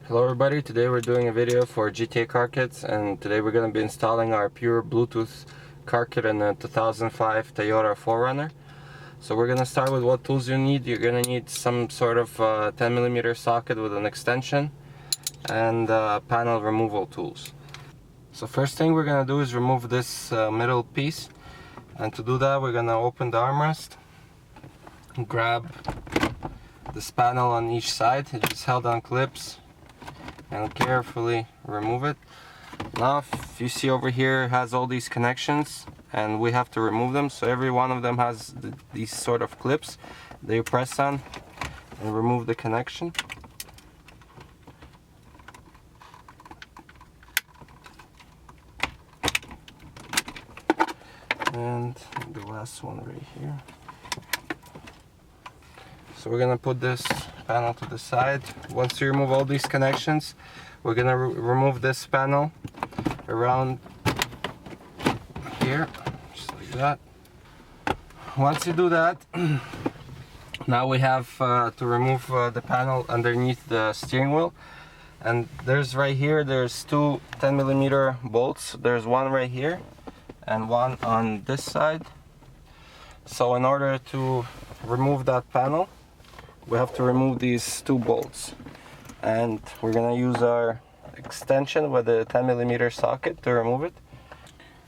Hello everybody, today we're doing a video for GTA car kits, and today we're going to be installing our pure Bluetooth car kit in a 2005 Toyota 4Runner. So we're going to start with what tools you need. You're going to need some sort of 10mm socket with an extension and panel removal tools. So first thing we're going to do is remove this middle piece, and to do that we're going to open the armrest, grab this panel on each side. It's held on clips, and carefully remove it. Now if you see over here, it has all these connections and we have to remove them. So every one of them has these sort of clips that you press on and remove the connection. And the last one right here. So we're gonna put this panel to the side. Once you remove all these connections, we're gonna remove this panel around here, just like that. Once you do that, now we have to remove the panel underneath the steering wheel. And there's right here, there's two 10mm bolts. There's one right here and one on this side. So in order to remove that panel, we have to remove these two bolts, and we're gonna use our extension with a 10mm socket to remove it.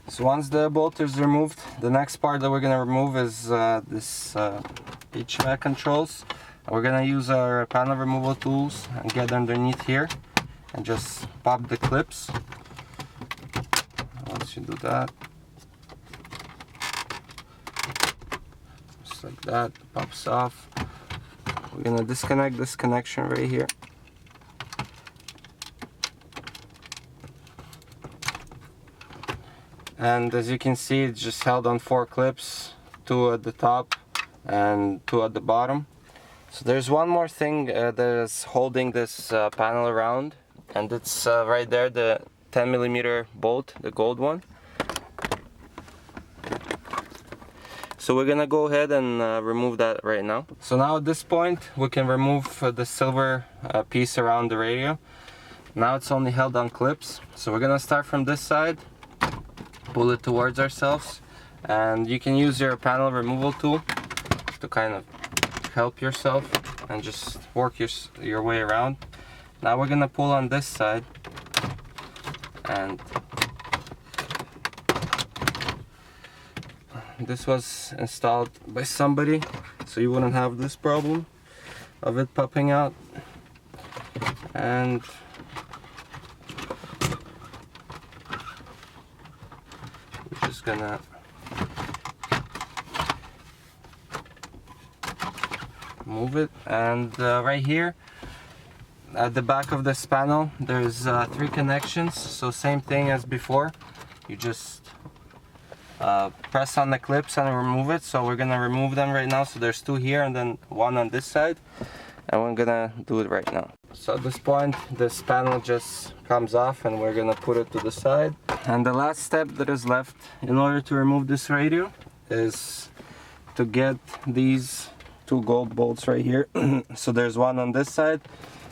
So once the bolt is removed, the next part that we're gonna remove is this HVAC controls. We're gonna use our panel removal tools and get underneath here and just pop the clips. Once you do that, just like that, it pops off. We're gonna disconnect this connection right here. And as you can see, it's just held on 4 clips, 2 at the top and 2 at the bottom. So there's one more thing that is holding this panel around, and it's right there, the 10mm bolt, the gold one. So we're gonna go ahead and remove that right now. So now at this point, we can remove the silver piece around the radio. Now it's only held on clips. So we're gonna start from this side, pull it towards ourselves, and you can use your panel removal tool to kind of help yourself and just work your way around. Now we're gonna pull on this side, and this was installed by somebody, so you wouldn't have this problem of it popping out. And we're just gonna move it. And right here at the back of this panel, there's 3 connections. So same thing as before, you just press on the clips and remove it. So we're gonna remove them right now. So there's 2 here and then 1 on this side, and we're gonna do it right now. So at this point, this panel just comes off and we're gonna put it to the side. And the last step that is left in order to remove this radio is to get these 2 gold bolts right here. So there's 1 on this side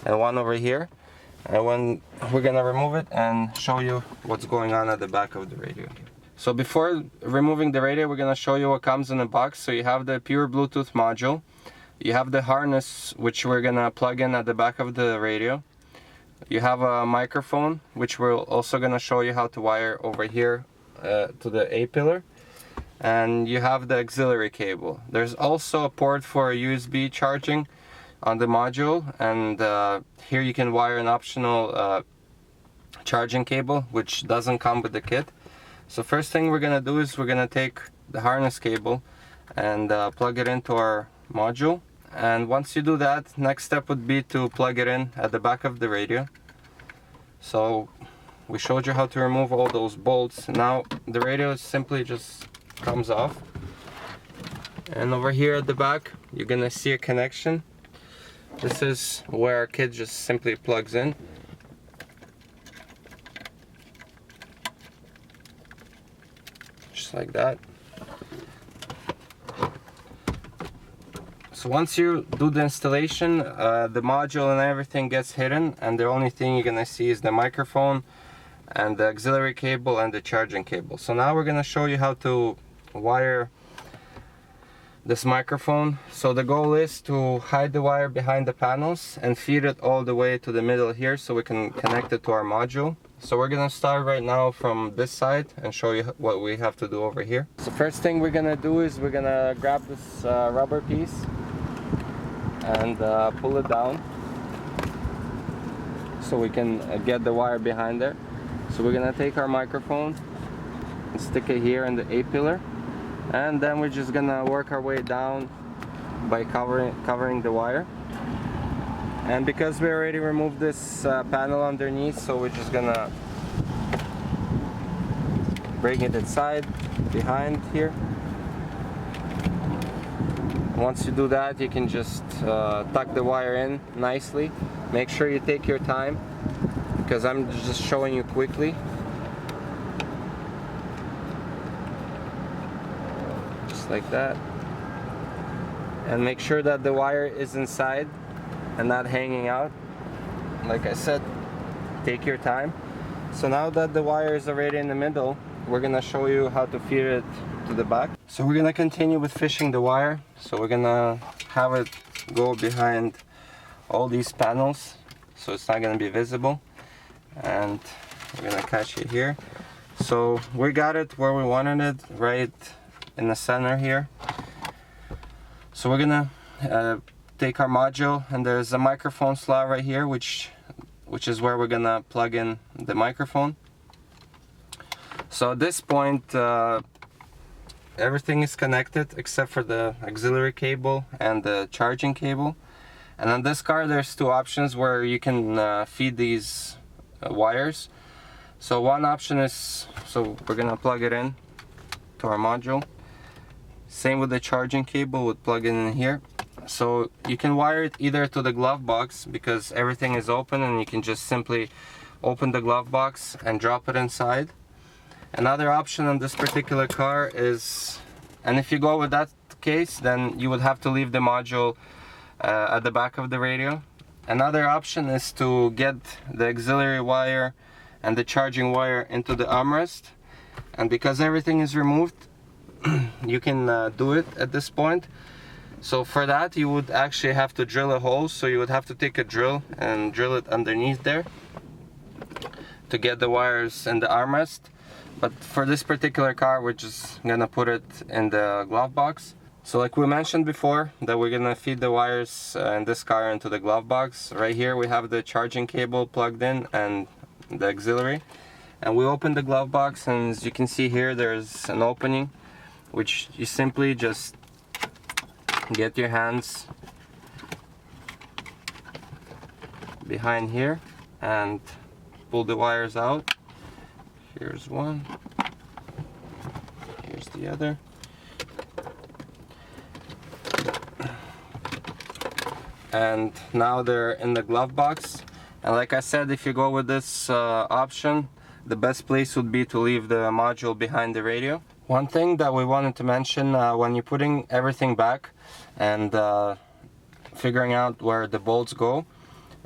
and 1 over here, and when we're gonna remove it and show you what's going on at the back of the radio. So before removing the radio, we're gonna show you what comes in the box. So you have the pure Bluetooth module, you have the harness which we're gonna plug in at the back of the radio, you have a microphone which we're also gonna show you how to wire over here to the A pillar, and you have the auxiliary cable. There's also a port for USB charging on the module, and here you can wire an optional charging cable which doesn't come with the kit. So first thing we're gonna do is we're gonna take the harness cable and plug it into our module. And once you do that, next step would be to plug it in at the back of the radio. So we showed you how to remove all those bolts. Now the radio simply just comes off. And over here at the back, you're gonna see a connection. This is where our kit just simply plugs in. Just like that. So once you do the installation, the module and everything gets hidden, and the only thing you're gonna see is the microphone and the auxiliary cable and the charging cable. So now we're gonna show you how to wire this microphone. So the goal is to hide the wire behind the panels and feed it all the way to the middle here so we can connect it to our module. So we're gonna start right now from this side and show you what we have to do over here. So first thing we're gonna do is we're gonna grab this rubber piece and pull it down so we can get the wire behind there. So we're gonna take our microphone and stick it here in the A-pillar, and then we're just gonna work our way down by covering the wire. And because we already removed this panel underneath, so we're just gonna bring it inside behind here. Once you do that, you can just tuck the wire in nicely. Make sure you take your time, because I'm just showing you quickly. Just like that. And make sure that the wire is inside and not hanging out. Like I said, take your time. So now that the wire is already in the middle, we're gonna show you how to feed it to the back. So we're gonna continue with fishing the wire. So we're gonna have it go behind all these panels so it's not gonna be visible, and we're gonna catch it here. So we got it where we wanted it, right in the center here. So we're gonna take our module, and there's a microphone slot right here, which is where we're gonna plug in the microphone. So at this point, everything is connected except for the auxiliary cable and the charging cable. And on this car, there's two options where you can feed these wires. So one option is, so we're gonna plug it in to our module. Same with the charging cable, would plug it in here. So you can wire it either to the glove box, because everything is open and you can just simply open the glove box and drop it inside. Another option on this particular car is, and if you go with that case, then you would have to leave the module at the back of the radio. Another option is to get the auxiliary wire and the charging wire into the armrest, and because everything is removed, you can do it at this point. So for that, you would actually have to drill a hole. So you would have to take a drill and drill it underneath there to get the wires in the armrest. But for this particular car, we're just gonna put it in the glove box. So like we mentioned before, that we're gonna feed the wires in this car into the glove box. Right here we have the charging cable plugged in and the auxiliary. And we open the glove box, and as you can see here, there's an opening, which you simply just get your hands behind here and pull the wires out. Here's one, here's the other. And now they're in the glove box. And like I said, if you go with this option, the best place would be to leave the module behind the radio. One thing that we wanted to mention when you're putting everything back and figuring out where the bolts go,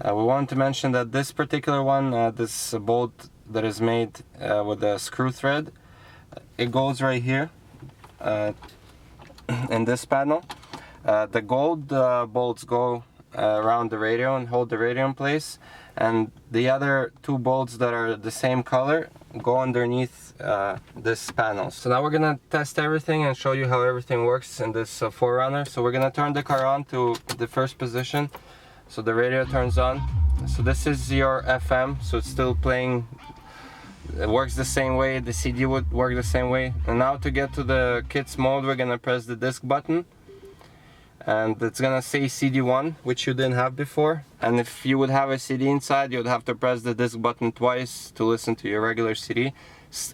we wanted to mention that this particular one, this bolt that is made with a screw thread, it goes right here in this panel. The gold bolts go around the radio and hold the radio in place, and the other two bolts that are the same color go underneath this panel. So now we're gonna test everything and show you how everything works in this 4Runner. So we're gonna turn the car on to the first position, so the radio turns on. So this is your FM, so it's still playing. It works the same way, the CD would work the same way. And now to get to the kids mode, we're gonna press the disc button, and it's gonna say CD1, which you didn't have before. And if you would have a CD inside, you would have to press the disc button twice to listen to your regular CD.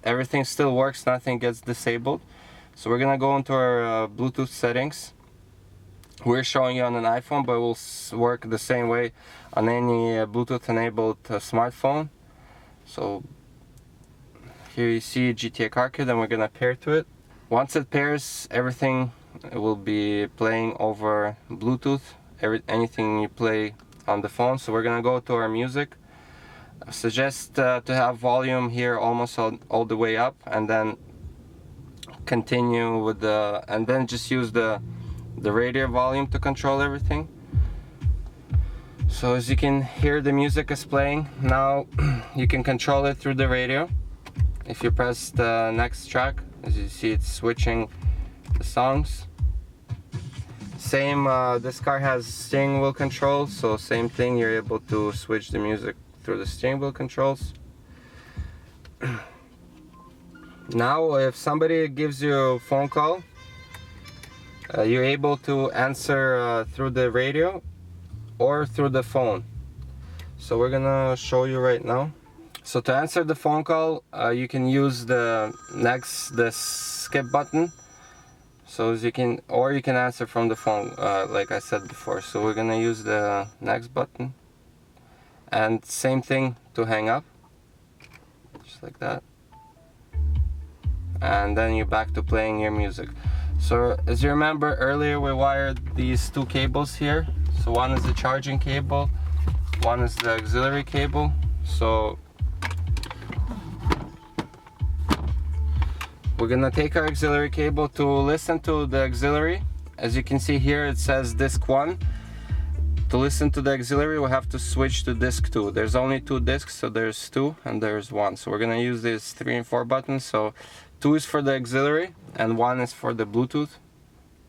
Everything still works, nothing gets disabled. So we're gonna go into our Bluetooth settings. We're showing you on an iPhone, but it will work the same way on any Bluetooth enabled smartphone. So here you see GTA car kit, and we're gonna pair to it. Once it pairs, everything it will be playing over Bluetooth, anything you play on the phone. So we're gonna go to our music. I suggest to have volume here almost all the way up, and then continue with and then just use the radio volume to control everything. So as you can hear, the music is playing. Now you can control it through the radio. If you press the next track, as you see, it's switching the songs. Same, this car has steering wheel controls, so same thing, you're able to switch the music through the steering wheel controls. Now if somebody gives you a phone call, you're able to answer through the radio or through the phone. So we're gonna show you right now. So to answer the phone call, you can use the skip button. So as you can answer from the phone, like I said before. So we're gonna use the next button, and same thing to hang up, just like that. And then you're back to playing your music. So as you remember earlier, we wired these two cables here. So one is the charging cable, one is the auxiliary cable. So we're gonna take our auxiliary cable. To listen to the auxiliary, as you can see here, it says disc 1. To listen to the auxiliary, we have to switch to disc 2. There's only 2 discs, so there's 2 and there's 1. So we're gonna use these 3 and 4 buttons. So 2 is for the auxiliary and 1 is for the Bluetooth.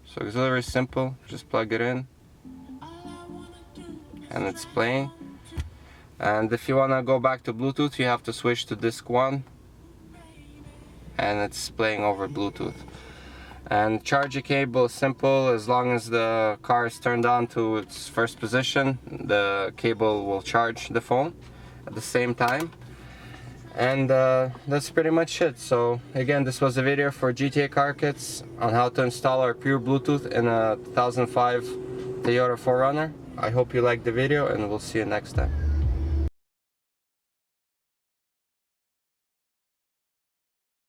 So auxiliary is simple, just plug it in and it's playing. And if you wanna go back to Bluetooth, you have to switch to disc 1 and it's playing over Bluetooth. And charging cable is simple. As long as the car is turned on to its first position, the cable will charge the phone at the same time. And that's pretty much it. So again, this was a video for GTA Car Kits on how to install our pure Bluetooth in a 2005 Toyota 4Runner. I hope you liked the video, and we'll see you next time.